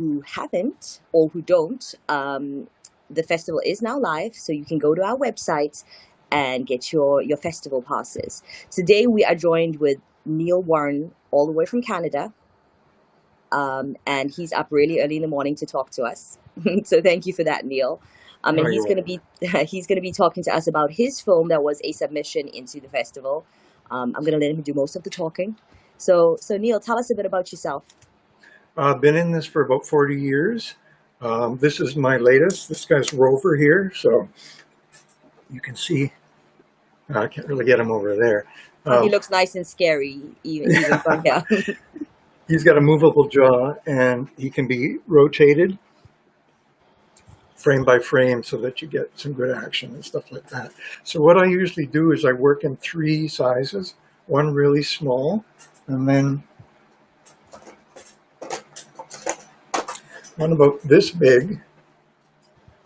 who haven't or who don't, the festival is now live, so you can go to our website and get your festival passes. Today we are joined with Neil Warren, all the way from Canada, and he's up really early in the morning to talk to us. So thank you for that, Neil. Oh, And he's you're going to welcome. be he's going to be talking to us about his film that was a submission into the festival. I'm going to let him do most of the talking. So Neil, tell us a bit about yourself. I've been in this for about 40 years. This is my latest. This guy's Rover here, so you can see. I can't really get him over there. Oh, he Um, looks nice and scary, even from here. he's got a movable jaw, and he can be rotated frame by frame so that you get some good action and stuff like that. So what I usually do is I work in three sizes, one really small, and then one about this big.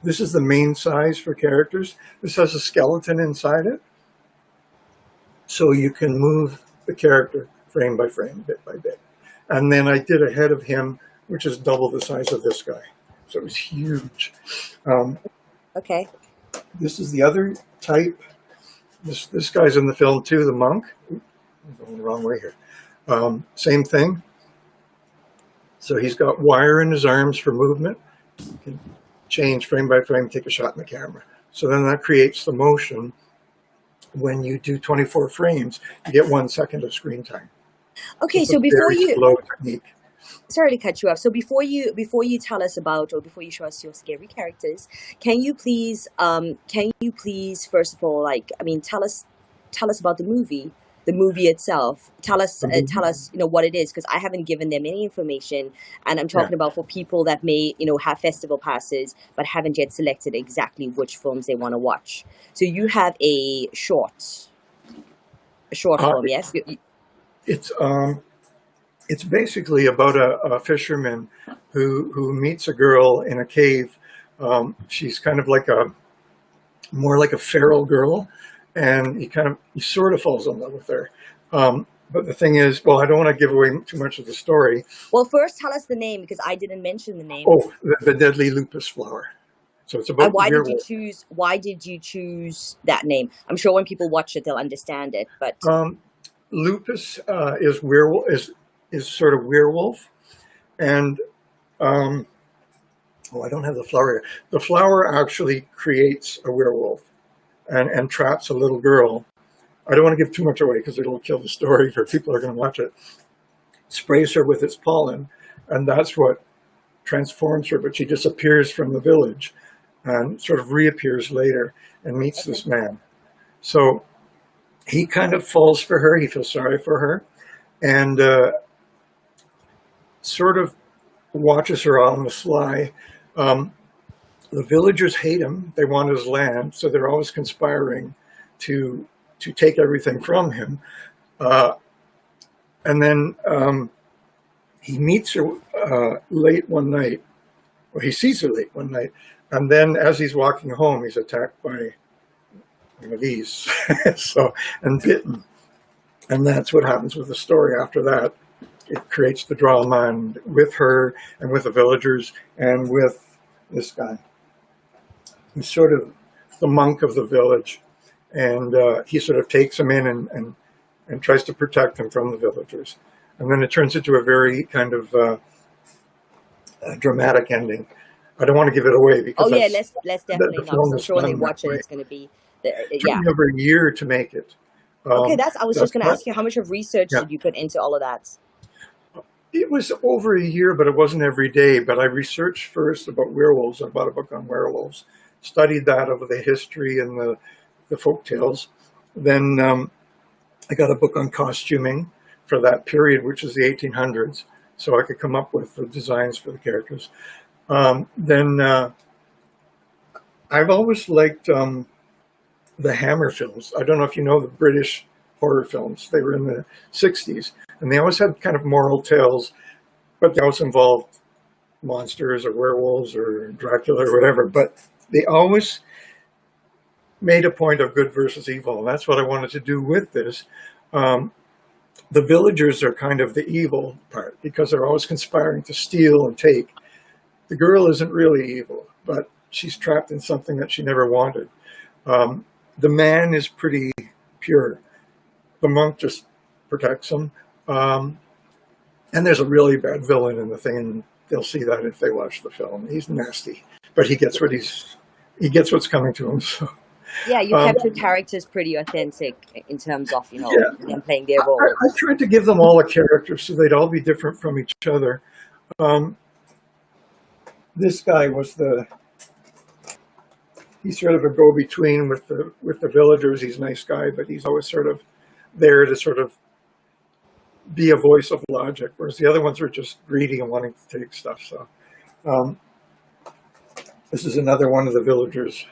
This is the main size for characters. This has a skeleton inside it, so you can move the character frame by frame, bit by bit. And then I did a head of him, which is double the size of this guy. So it was huge. Um, Okay. this is the other type. This guy's in the film too, the monk. I'm going the wrong way here. Same thing. So he's got wire in his arms for movement. You can change frame by frame, take a shot in the camera. So then that creates the motion. When you do 24 frames, you get 1 second of screen time. Okay, It's a so before very you, slow technique. sorry to cut you off. So before you tell us about, or before you show us your scary characters, can you please first of all, like, I mean, tell us about the movie itself. Tell us what it is, because I haven't given them any information, and I'm Yeah. talking about for people that may have festival passes but haven't yet selected exactly which films they want to watch. So you have a short Uh, film, yes? it's it's basically about a fisherman who meets a girl in a cave. She's kind of like a more like a feral girl, and he sort of falls in love with her. But the thing is, well, I don't want to give away too much of the story. Well, first tell us the name, because I didn't mention the name. Oh, the deadly lupus flower. So it's And about werewolf. why did you choose that name? I'm sure when people watch it they'll understand it, but Um, lupus is werewolf is sort of werewolf, and um, oh, I don't have the flower here. The flower actually creates a werewolf and traps a little girl. I don't want to give too much away because it'll kill the story for people who are going to watch it. Sprays her with its pollen, and that's what transforms her. But she disappears from the village and sort of reappears later and meets okay. this man. So he kind of falls for her. He feels sorry for her, and sort of watches her on the sly. Um, the villagers hate him. They want his land, so they're always conspiring to take everything from him. Uh, and then he meets her late one night, or he sees her late one night, and then as he's walking home, he's attacked by one of these, and bitten. And that's what happens with the story after that. It creates the drama, and with her, and with the villagers, and with this guy. He's sort of the monk of the village, and he sort of takes him in and tries to protect him from the villagers. And then it turns into a very kind of dramatic ending. I don't want to give it away Oh because yeah, that's let's the definitely not, because film I'm is sure when they done that watch it way. it's going to be It took yeah. me over a year to make it. Okay, Um, that's I was just that's going to what, ask you, how much of research yeah. did you put into all of that? It was over a year, but it wasn't every day. But I researched first about werewolves. I bought a book on werewolves, studied that over the history and the folk tales. Then I got a book on costuming for that period, which is the 1800s, so I could come up with the designs for the characters. Then I've always liked the Hammer films. I don't know if you know the British horror films. They were in the 60s, and they always had kind of moral tales, but they also involved monsters or werewolves or Dracula or whatever. But they always made a point of good versus evil. And that's what I wanted to do with this. Um, the villagers are kind of the evil part because they're always conspiring to steal and take. The girl isn't really evil, but she's trapped in something that she never wanted. The man is pretty pure. The monk just protects him. And there's a really bad villain in the thing, and they'll see that if they watch the film. He's nasty, but he gets what's coming to him. So, Yeah, you kept your characters pretty authentic in terms of, yeah, them playing their I roles. tried to give them all a character so they'd all be different from each other. Um, this guy he's sort of a go-between with the villagers. He's a nice guy, but he's always sort of there to sort of be a voice of logic, whereas the other ones are just greedy and wanting to take stuff. So this is another one of the villagers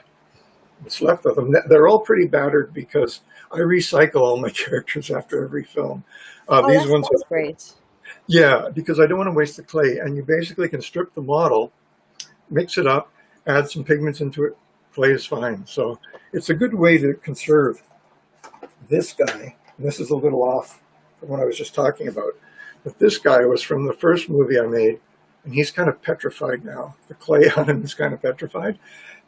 that's left of them. They're all pretty battered because I recycle all my characters after every film. Oh, These ones that's great. yeah, because I don't want to waste the clay, and you basically can strip the model, mix it up, add some pigments into it. Clay is fine. So it's a good way to conserve. This guy, and this is a little off from what I was just talking about, but this guy was from the first movie I made, and he's kind of petrified now. The clay on him is kind of petrified.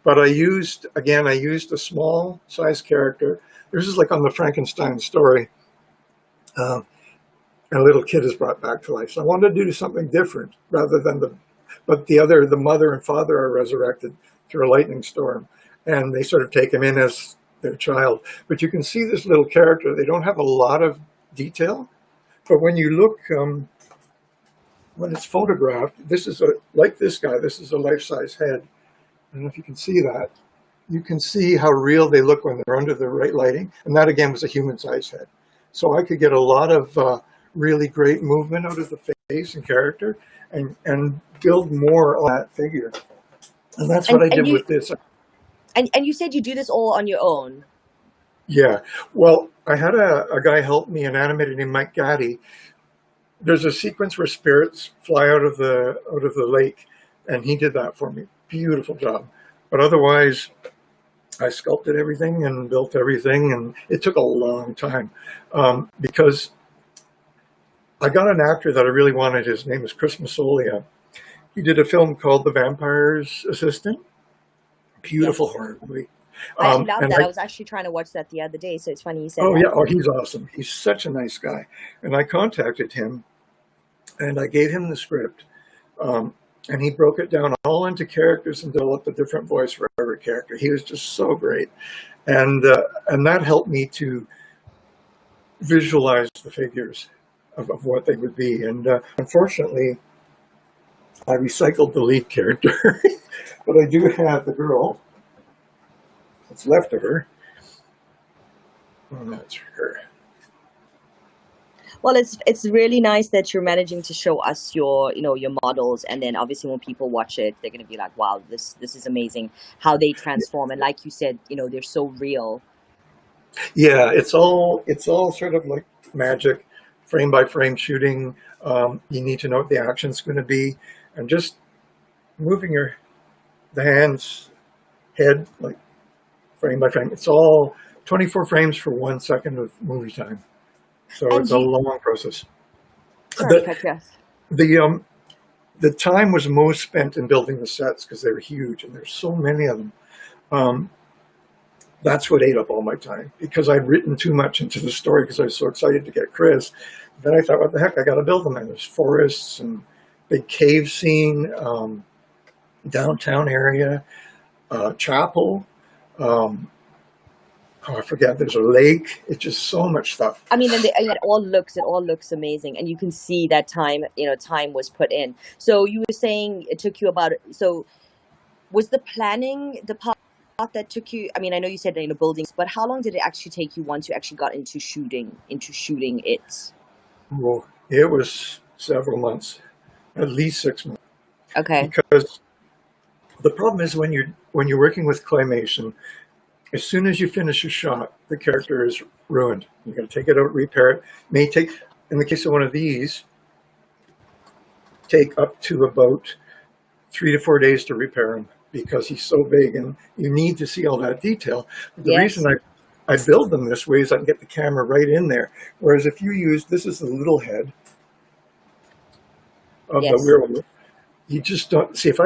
But I used a small size character. This is like on the Frankenstein story. A little kid is brought back to life. So I wanted to do something different rather than the mother and father are resurrected through a lightning storm, and they sort of take him in as their child. But you can see this little character. They don't have a lot of detail, but when you look, when it's photographed, like this guy. This is a life-size head. I don't know if you can see that. You can see how real they look when they're under the right lighting, and that again was a human-sized head. So I could get a lot of really great movement out of the face and character, and build more on that figure. And that's what I did with this. And you said you do this all on your own. Yeah. Well, I had a guy help me, an animator named Mike Gaddy. There's a sequence where spirits fly out of the lake, and he did that for me. Beautiful job. But otherwise, I sculpted everything and built everything, and it took a long time because I got an actor that I really wanted. His name is Chris Massolia. He did a film called The Vampire's Assistant. Beautiful horror movie. I love that. I was actually trying to watch that the other day, so it's funny you said that. Oh, yeah. Oh, he's awesome. He's such a nice guy. And I contacted him, and I gave him the script. And he broke it down all into characters and developed a different voice for every character. He was just so great. And that helped me to visualize the figures of what they would be. And unfortunately, I recycled the lead character, but I do have the girl that's left of her. Oh, that's her. Well, it's really nice that you're managing to show us your models, and then obviously when people watch it, they're gonna be like, wow, this is amazing how they transform, and like you said, they're so real. Yeah, it's all sort of like magic, frame by frame shooting. You need to know what the action's going to be, and just moving the hands, head, like frame by frame. It's all 24 frames for 1 second of movie time. So it's a long process. Sorry, Petra. The time was most spent in building the sets because they were huge, and there's so many of them. That's what ate up all my time because I'd written too much into the story because I was so excited to get Chris. Then I thought, what the heck, I got to build them. And there's forests and big cave scene, downtown area, chapel. I forget. There's a lake. It's just so much stuff. I mean, it all looks amazing, and you can see that time was put in. So you were saying it took you so was the planning the part that took you? I mean, I know you said buildings, but how long did it actually take you once you actually got into shooting it? Well, it was several months, at least 6 months. Okay. Because the problem is when you're working with claymation, as soon as you finish a shot, the character is ruined. You got to take it out, repair it. May take, in the case of one of these, take up to about 3 to 4 days to repair him because he's so big, and you need to see all that detail. But the reason I build them this way is I can get the camera right in there. Whereas if you use, this is the little head of the werewolf. you just don't see if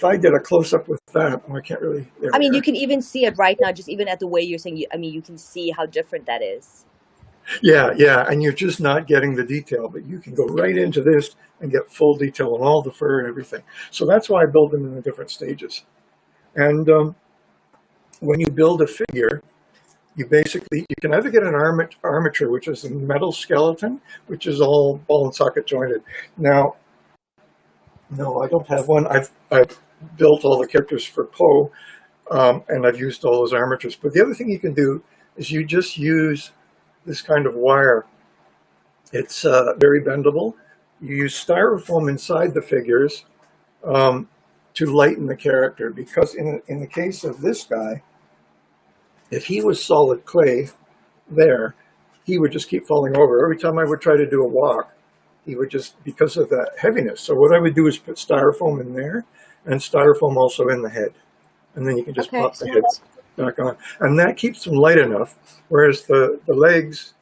I did a close up with that. Oh, I can't really. There I we mean, you are. can even see it right now, just even at the way you're saying. I mean, you can see how different that is. Yeah, yeah, and you're just not getting the detail, but you can go right into this and get full detail on all the fur and everything. So that's why I build them in the different stages. And when you build a figure, you can either get an armature, which is a metal skeleton, which is all ball and socket jointed. Now, no, I don't have one. I've built all the characters for Poe, and I've used all those armatures. But the other thing you can do is you just use this kind of wire. It's very bendable. You use styrofoam inside the figures to lighten the character, because in the case of this guy, if he was solid clay there, he would just keep falling over. Every time I would try to do a walk, he would just, because of that heaviness. So what I would do is put styrofoam in there and styrofoam also in the head. And then you can just Okay, pop the head smart. back on. And that keeps them light enough, whereas the legs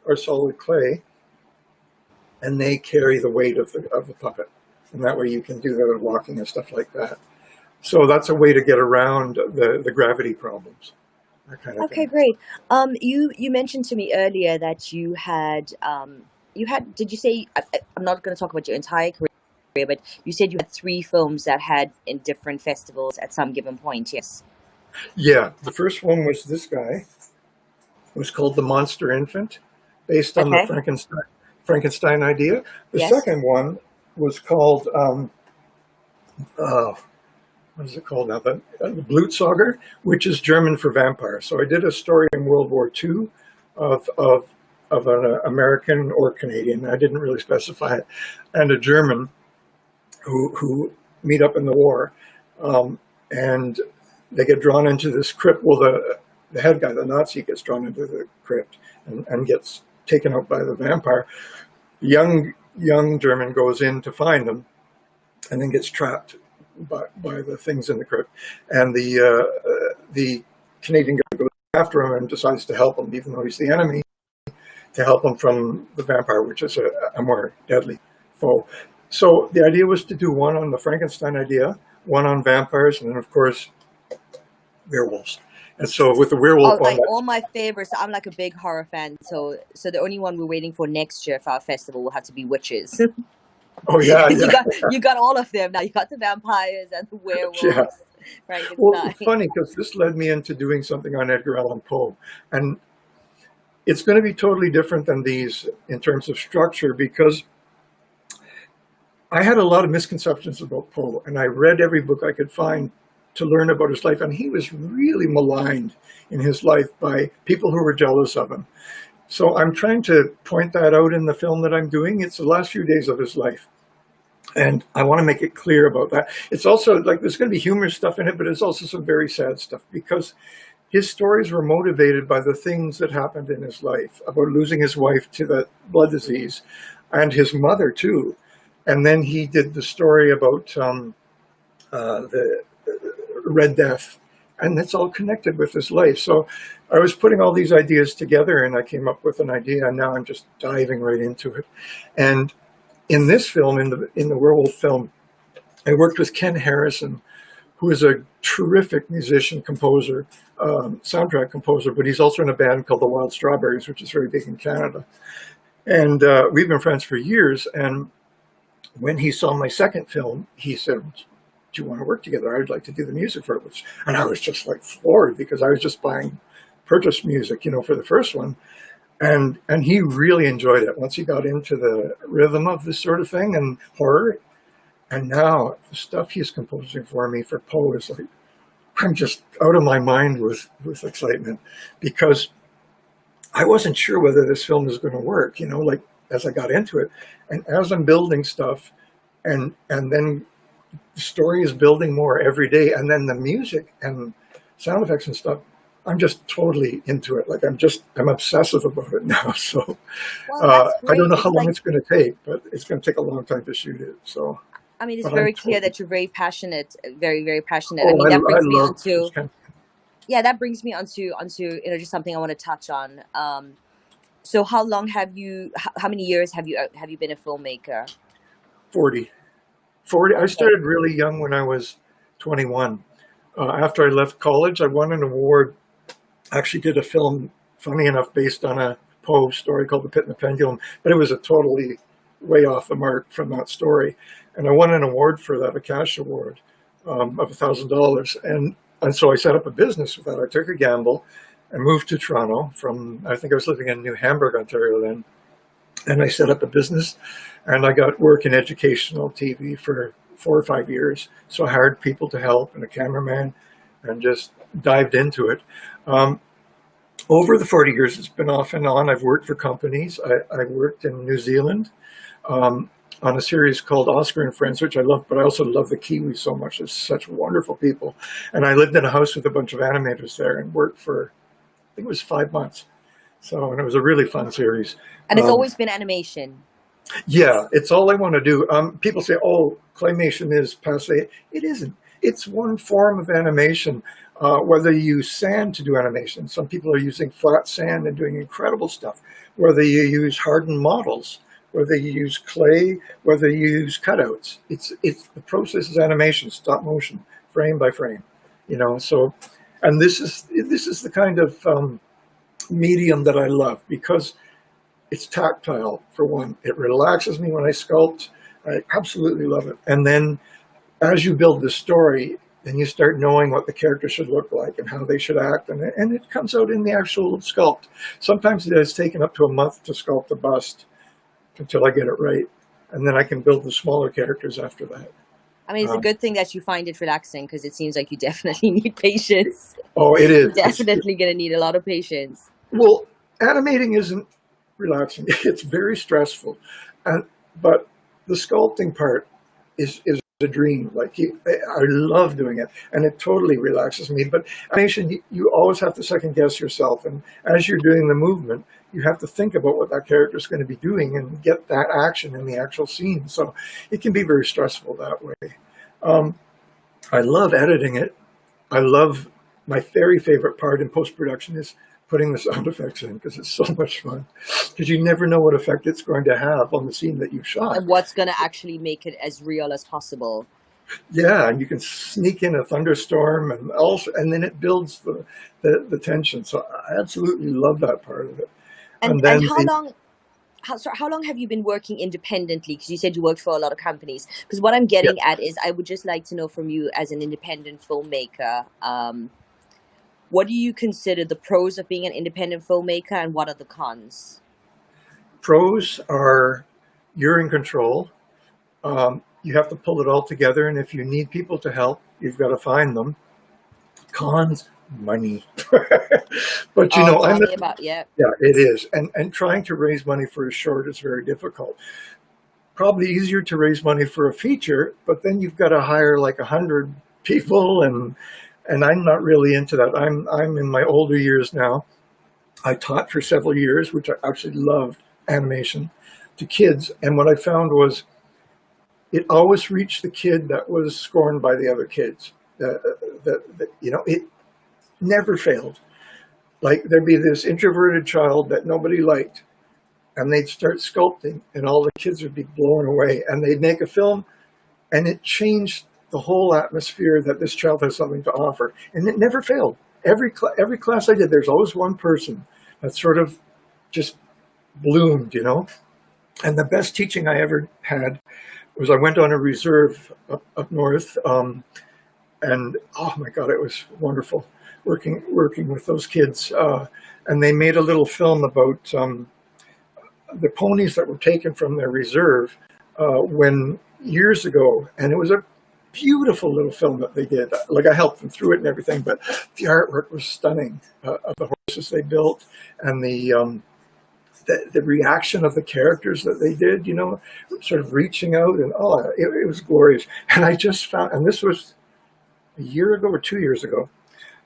are solid clay and they carry the weight of the puppet. And that way you can do the walking and stuff like that. So that's a way to get around the gravity problems, that kind of Okay, thing. great. You mentioned to me earlier that you had. Did you say? I'm not going to talk about your entire career, but you said you had 3 films that had in different festivals at some given point. Yes. Yeah, the first one was this guy. It was called The Monster Infant, based on the Okay. Frankenstein idea. The Yes. second one was called, uh, what is it called now? The Blutsauger, which is German for vampire. So I did a story in World War II of an American or Canadian, I didn't really specify it, and a German who meet up in the war. And they get drawn into this crypt. Well, the head guy, the Nazi, gets drawn into the crypt and gets taken out by the vampire. Young German goes in to find them, and then gets trapped by the things in the crypt. And the Canadian guy goes after him and decides to help him, even though he's the enemy, to help him from the vampire, which is a more deadly foe. So the idea was to do one on the Frankenstein idea, one on vampires, and then of course werewolves. And so with the werewolf Oh, one, like all my favorites. I'm like a big horror fan, so the only one we're waiting for next year for our festival will have to be witches. oh yeah, Because yeah, you got all of them now. You got the vampires and the yeah. werewolves, Well, Frankenstein. it's funny because this led me into doing something on Edgar Allan Poe, and it's going to be totally different than these in terms of structure, because I had a lot of misconceptions about Poe, and I read every book I could find to learn about his life, and he was really maligned in his life by people who were jealous of him. So I'm trying to point that out in the film that I'm doing. It's the last few days of his life, and I want to make it clear about that. It's also like there's going to be humorous stuff in it, but it's also some very sad stuff, because his stories were motivated by the things that happened in his life, about losing his wife to the blood disease and his mother too. And then he did the story about the Red Death, and it's all connected with his life. So I was putting all these ideas together, and I came up with an idea, and now I'm just diving right into it. And in this film, in the werewolf film, I worked with Ken Harrison, who is a terrific musician, composer, soundtrack composer, but he's also in a band called the Wild Strawberries, which is very big in Canada. And we've been friends for years. And when he saw my second film, he said, "Do you want to work together? I'd like to do the music for it." And I was just like floored, because I was just buying purchase music, for the first one. And he really enjoyed it once he got into the rhythm of this sort of thing and horror. And now the stuff he's composing for me for Poe is like, I'm just out of my mind with excitement, because I wasn't sure whether this film was going to work, like as I got into it. And as I'm building stuff, and then the story is building more every day, and then the music and sound effects and stuff, I'm just totally into it. Like I'm obsessive about it now. So Well, that's I don't great. know how It's long like, it's going to take, but it's going to take a long time to shoot it. So, I mean, it's but I'm very clear totally, that you're very passionate, very, very passionate. I oh, mean, that I brings me love this onto, kind yeah, that brings me onto just something I want to touch on. So how many years have you been a filmmaker? 40. 40. I Okay. started really young when I was 21. After I left college, I won an award. I actually did a film, funny enough, based on a Poe story called The Pit and the Pendulum, but it was a totally way off the mark from that story. And I won an award for that, a cash award of $1,000. And so I set up a business with that. I took a gamble and moved to Toronto from, I think I was living in New Hamburg, Ontario then. And I set up a business and I got work in educational TV for 4 or 5 years. So I hired people to help and a cameraman and just dived into it. Um, Over the 40 years, it's been off and on. I've worked for companies. I worked in New Zealand um, on a series called Oscar and Friends, which I love, but I also love the Kiwis so much. They're such wonderful people. And I lived in a house with a bunch of animators there and worked for, I think it was 5 months. So, and it was a really fun series. And it's Um, always been animation. yeah, it's all I want to do. People say, "Oh, claymation is passé." It isn't. It's one form of animation. Whether you use sand to do animation, some people are using flat sand and doing incredible stuff. Whether you use hardened models, whether you use clay, whether you use cutouts, it's the process is animation, stop motion, frame by frame. So, and this is the kind of medium that I love because it's tactile, for one. It relaxes me when I sculpt. I absolutely love it. And then as you build the story, then you start knowing what the character should look like and how they should act. And it comes out in the actual sculpt. Sometimes it has taken up to a month to sculpt a bust until I get it right. And then I can build the smaller characters after that. I mean, it's a Um, good thing that you find it relaxing because it seems like you definitely need patience. oh, it is. You're definitely going to need a lot of patience. Well, animating isn't relaxing. It's very stressful. And, but the sculpting part is a dream. Like I love doing it, and it totally relaxes me. But animation, you always have to second guess yourself, and as you're doing the movement, you have to think about what that character is going to be doing and get that action in the actual scene. So it can be very stressful that way. Um, I love editing it. I love my very favorite part in post production is putting the sound effects in because it's so much fun. Because you never know what effect it's going to have on the scene that you shot. And what's going to actually make it as real as possible. Yeah, and you can sneak in a thunderstorm and then it builds the tension. So I absolutely love that part of it. And And then how long how long have you been working independently? Because you said you worked for a lot of companies. Because what I'm yeah, getting at is I would just like to know from you as an independent filmmaker, what do you consider the pros of being an independent filmmaker and what are the cons? pros are you're in control. You have to pull it all together, and if you need people to help, you've got to find them. Cons, money. But Oh, I'm tell at me about, yeah. yeah, it is. And trying to raise money for a short is very difficult. Probably easier to raise money for a feature, but then you've got to hire like 100 people and I'm not really into that. I'm in my older years now. I taught for several years, which I actually loved animation to kids. And what I found was it always reached the kid that was scorned by the other kids. It never failed. Like there'd be this introverted child that nobody liked, and they'd start sculpting, and all the kids would be blown away, and they'd make a film, and it changed the whole atmosphere that this child has something to offer, and it never failed. Every class I did, there's always one person that sort of just bloomed. And the best teaching I ever had was I went on a reserve up north, and oh my God, it was wonderful working with those kids. And they made a little film about the ponies that were taken from their reserve when years ago, and it was a beautiful little film that they did. Like I helped them through it and everything, but the artwork was stunning of the horses they built and the reaction of the characters that they did. Sort of reaching out and it was glorious. And I just found, and this was a year ago or 2 years ago.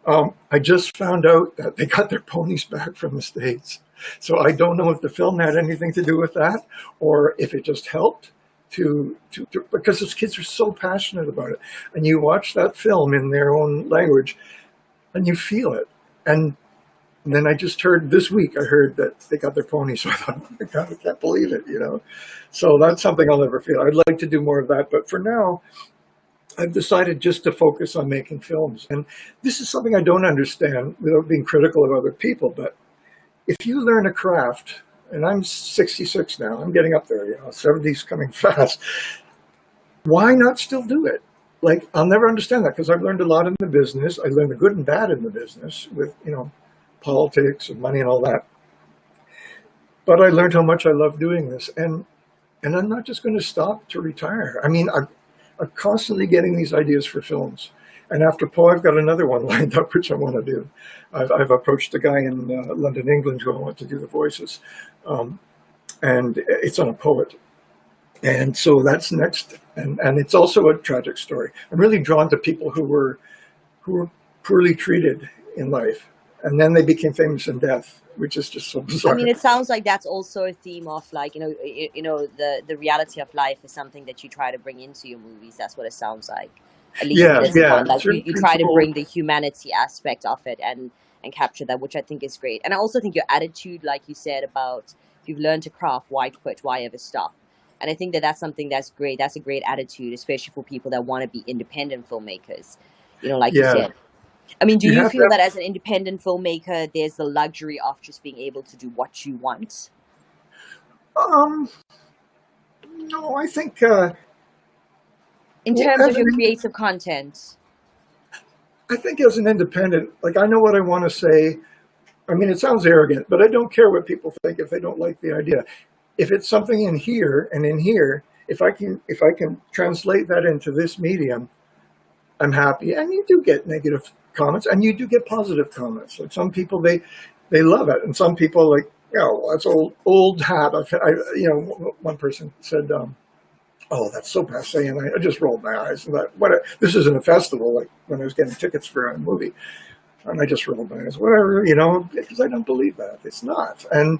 I just found out that they got their ponies back from the States. So I don't know if the film had anything to do with that or if it just helped because those kids are so passionate about it. And you watch that film in their own language and you feel it. And And then I just heard this week, I heard that they got their pony. So I thought, oh my God, I can't believe it, you know? So that's something I'll never feel. I'd like to do more of that. But for now, I've decided just to focus on making films. And this is something I don't understand without being critical of other people. But if you learn a craft, and I'm 66 now, I'm getting up there, you know, 70's coming fast. Why not still do it? Like, I'll never understand that because I've learned a lot in the business. I learned the good and bad in the business with, you know, politics and money and all that. But I learned how much I love doing this. And I'm not just going to stop to retire. I mean, I'm constantly getting these ideas for films. And after Poe, I've got another one lined up, which I want to do. I've approached a guy in London, England, who I want to do the voices. And it's on a poet. And so that's next. And it's also a tragic story. I'm really drawn to people who were poorly treated in life. And then they became famous in death, which is just so bizarre. I mean, it sounds like that's also a theme of, like, the reality of life is something that you try to bring into your movies. That's what it sounds like. At least Yeah, this yeah. one, like you try to bring the humanity aspect of it and capture that, which I think is great. And I also think your attitude, like you said, about if you've learned to craft, why quit? Why ever stop? And I think that that's something that's great. That's a great attitude, especially for people that want to be independent filmmakers. You know, like you said. I mean, do you feel that as an independent filmmaker, there's the luxury of just being able to do what you want? No, I think... in terms of your creative content? I think as an independent, like, I know what I want to say. I mean, it sounds arrogant, but I don't care what people think if they don't like the idea. If it's something in here and in here, if I can translate that into this medium, I'm happy. And you do get negative comments, and you do get positive comments. Like, some people, they love it, and some people, like, you know, that's old hat. You know, one person said, "Oh, that's so passé," and I just rolled my eyes and thought, this isn't a festival, like when I was getting tickets for a movie. And I just rolled my eyes, whatever, you know, because I don't believe that. It's not. And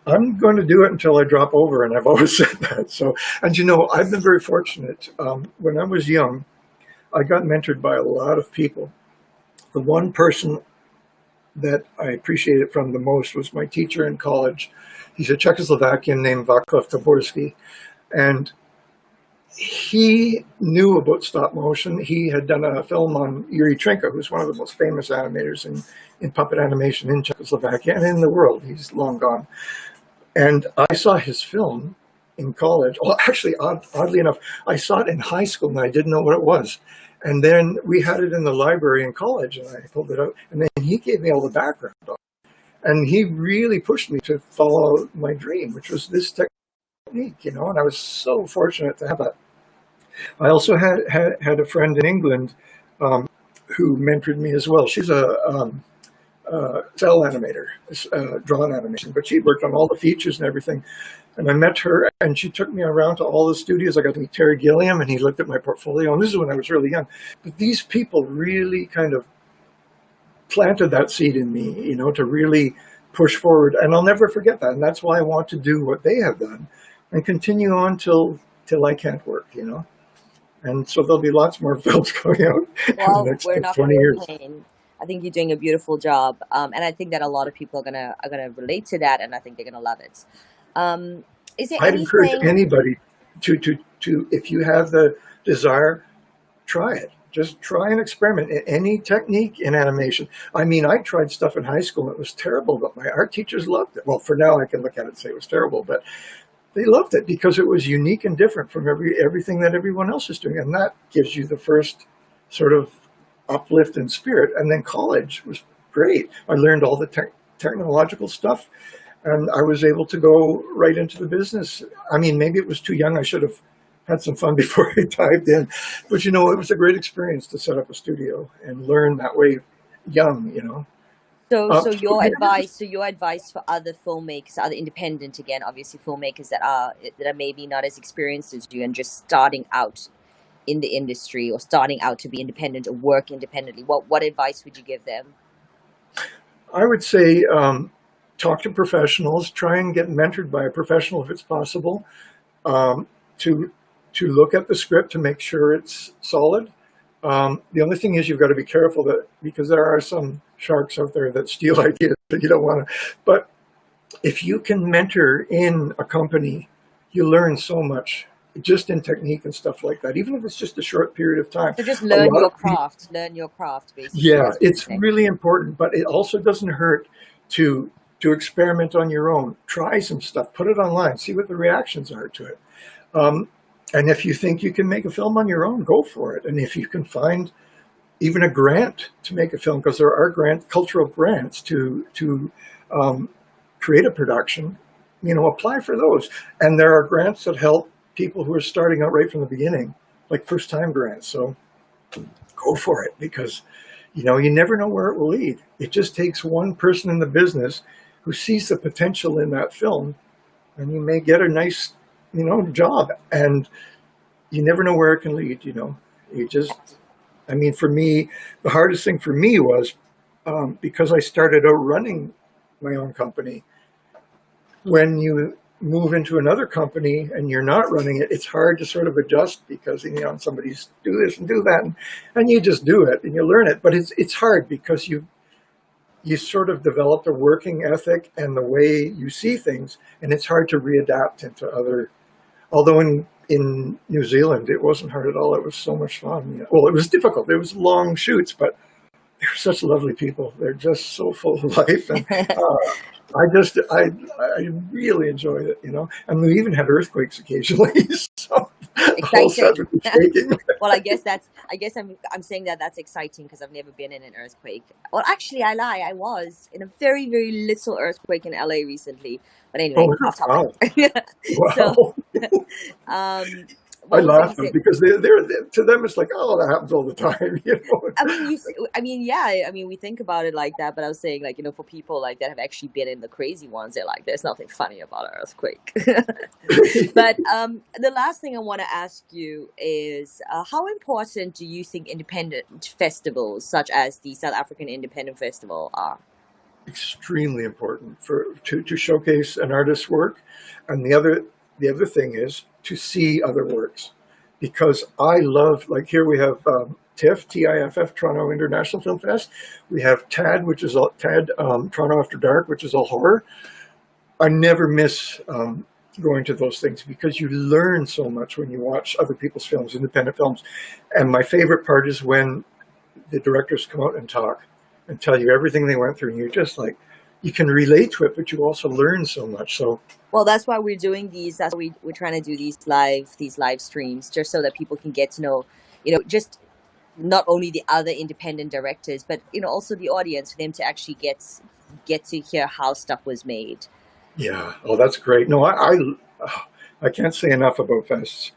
I'm going to do it until I drop over, and I've always said that. So, and you know, I've been very fortunate. When I was young, I got mentored by a lot of people. The one person that I appreciated from the most was my teacher in college. He's a Czechoslovakian named Václav Taborský. And he knew about stop motion. He had done a film on Yuri Trinka, who's one of the most famous animators in puppet animation in Czechoslovakia and in the world. He's long gone. And I saw his film in college. Well, actually, oddly enough, I saw it in high school and I didn't know what it was. And then we had it in the library in college, and I pulled it out. And then he gave me all the background on it. And he really pushed me to follow my dream, which was this technique, you know. And I was so fortunate to have that. I also had a friend in England who mentored me as well. She's a cell animator, drawn animation, but she worked on all the features and everything. And I met her, and she took me around to all the studios. I got to meet Terry Gilliam, and he looked at my portfolio. And this is when I was really young. But these people really kind of planted that seed in me, you know, to really push forward. And I'll never forget that. And that's why I want to do what they have done and continue on till I can't work, you know. And so there'll be lots more films coming out in the next 20 years. I think you're doing a beautiful job, and I think that a lot of people are gonna relate to that, and I think they're gonna love it. Is there I'd encourage anybody to if you have the desire, try it. Just try and experiment in any technique in animation. I mean, I tried stuff in high school and it was terrible, but my art teachers loved it. Well, for now I can look at it and say it was terrible, but they loved it because it was unique and different from everything that everyone else is doing. And that gives you the first sort of uplift in spirit. And then college was great. I learned all the technological stuff, and I was able to go right into the business. I mean, maybe it was too young. I should have had some fun before I dived in. But, you know, it was a great experience to set up a studio and learn that way young, you know. So your advice for other filmmakers, other independent, again, obviously filmmakers that are maybe not as experienced as you and just starting out in the industry or starting out to be independent or work independently, what advice would you give them? I would say talk to professionals, try and get mentored by a professional if it's possible, to look at the script to make sure it's solid, The only thing is you've got to be careful that because there are some sharks out there that steal ideas that you don't want to. But if you can mentor in a company, you learn so much just in technique and stuff like that, even if it's just a short period of time. So just A learn lot your of craft. Learn your craft, basically. Yeah, That's what you're it's saying. really important, but it also doesn't hurt to experiment on your own. Try some stuff, put it online, see what the reactions are to it. Um, and if you think you can make a film on your own, go for it. And if you can find even a grant to make a film, because there are cultural grants to create a production, apply for those. And there are grants that help people who are starting out right from the beginning, like first time grants. So go for it, because you never know where it will lead. It just takes one person in the business who sees the potential in that film, and you may get a nice job, and you never know where it can lead. You just, I mean, for me, the hardest thing for me was because I started out running my own company. When you move into another company and you're not running it, it's hard to sort of adjust because somebody's do this and do that, and you just do it and you learn it. But it's hard because you sort of developed a working ethic and the way you see things, and it's hard to readapt into other. Although in New Zealand, it wasn't hard at all. It was so much fun. Well, it was difficult. It was long shoots, but they're such lovely people. They're just so full of life, and I really enjoyed it. And we even had earthquakes occasionally, so the whole set Exciting. would be shaking. Well, I guess I'm saying that that's exciting because I've never been in an earthquake. Well, actually, I lie. I was in a very, very little earthquake in LA recently. But anyway, Oh, off wow, topic. So, wow! um, I what was I laugh going to say? because they're to them it's like, oh, that happens all the time. Yeah. I mean, we think about it like that, but I was saying, like, for people like that have actually been in the crazy ones, they're like, there's nothing funny about an earthquake. But the last thing I want to ask you is, how important do you think independent festivals, such as the South African Independent Festival, are? Extremely important to showcase an artist's work, and the other thing is to see other works, because I love, like, here we have TIFF, Toronto International Film Fest. We have TAD, which is all TAD, Toronto After Dark, which is all horror. I never miss going to those things because you learn so much when you watch other people's films, independent films. And my favorite part is when the directors come out and talk and tell you everything they went through, and you're just like, you can relate to it, but you also learn so much. So, Well, that's why we're doing these. That's why we're trying to do these live streams, just so that people can get to know, just not only the other independent directors, but also the audience, for them to actually get to hear how stuff was made. yeah, oh, that's great. No, I can't say enough about fests.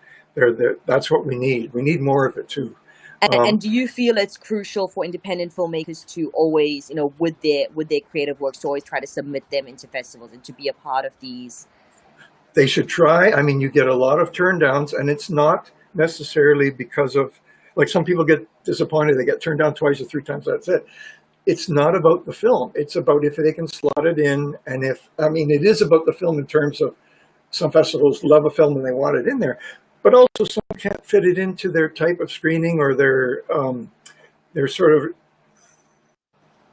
That's what we need. We need more of it too. And Um, do you feel it's crucial for independent filmmakers to always, with their creative works, to always try to submit them into festivals and to be a part of these? they should try. I mean, you get a lot of turndowns, and it's not necessarily because of, like, some people get disappointed. They get turned down twice or three times. That's it. It's not about the film. It's about if they can slot it in. And it is about the film in terms of some festivals love a film and they want it in there, but also some can't fit it into their type of screening or their sort of,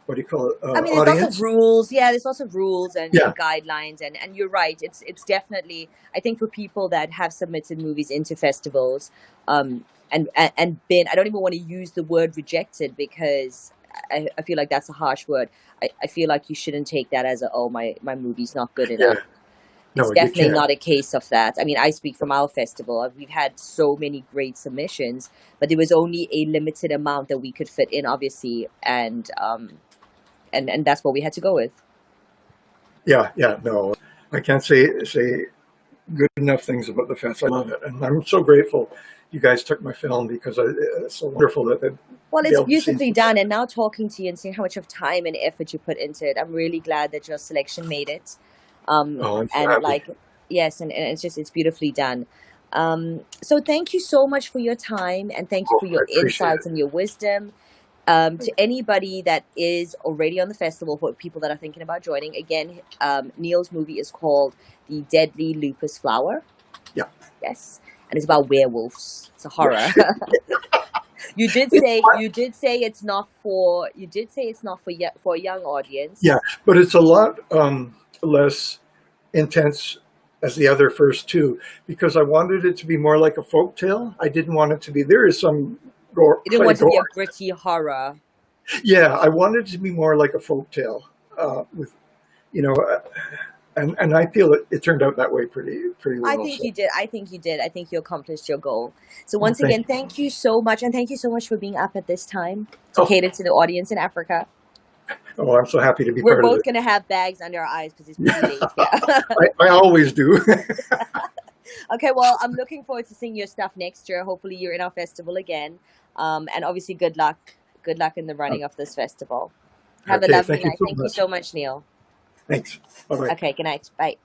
what do you call it, I mean, there's lots of audience. rules. Yeah, there's lots of rules Yeah, and guidelines, and you're right. It's definitely, I think, for people that have submitted movies into festivals, and been, I don't even want to use the word rejected, because I feel like that's a harsh word. I feel like you shouldn't take that as oh, my movie's not good yeah. enough. It's No, you definitely can't. not a case of that. I mean, I speak from our festival. We've had so many great submissions, but there was only a limited amount that we could fit in, obviously, and that's what we had to go with. Yeah, yeah. No, I can't say good enough things about the fest. I love it, and I'm so grateful you guys took my film, because it's so wonderful that they'd Well, be it's able to see. beautifully done. And now talking to you and seeing how much of time and effort you put into it, I'm really glad that your selection made it. Oh, I'm so And happy. like, yes, and it's beautifully done. So thank you so much for your time, and thank you Oh, for I your appreciate it. insights and your wisdom. To anybody that is already on the festival, for people that are thinking about joining, again, Neil's movie is called The Deadly Lupus Flower. Yeah. Yes. And it's about werewolves. It's a horror. Yes. it's not for a young audience. Yeah, but it's a lot less intense as the other first two because I wanted it to be more like a folk tale. I didn't want it to be. There is some gore, You didn't play want to be a gore. gritty horror. Yeah, I wanted it to be more like a folk tale with you know, and I feel it turned out that way pretty I well. think So, you did. I think you did. I think you accomplished your goal. So well, once thank again, you. thank you so much, and thank you so much for being up at this time to Oh, cater to the audience in Africa. oh, I'm so happy to be We're part of both it. gonna have bags under our eyes because it's pretty Yeah, late here. I always do. Okay, well, I'm looking forward to seeing your stuff next year. Hopefully, you're in our festival again. And obviously, good luck. Good luck in the running of this festival. Have a Okay, lovely thank you night. so Thank you much. so much, Neil. Thanks. Bye bye. Okay, good night. Bye.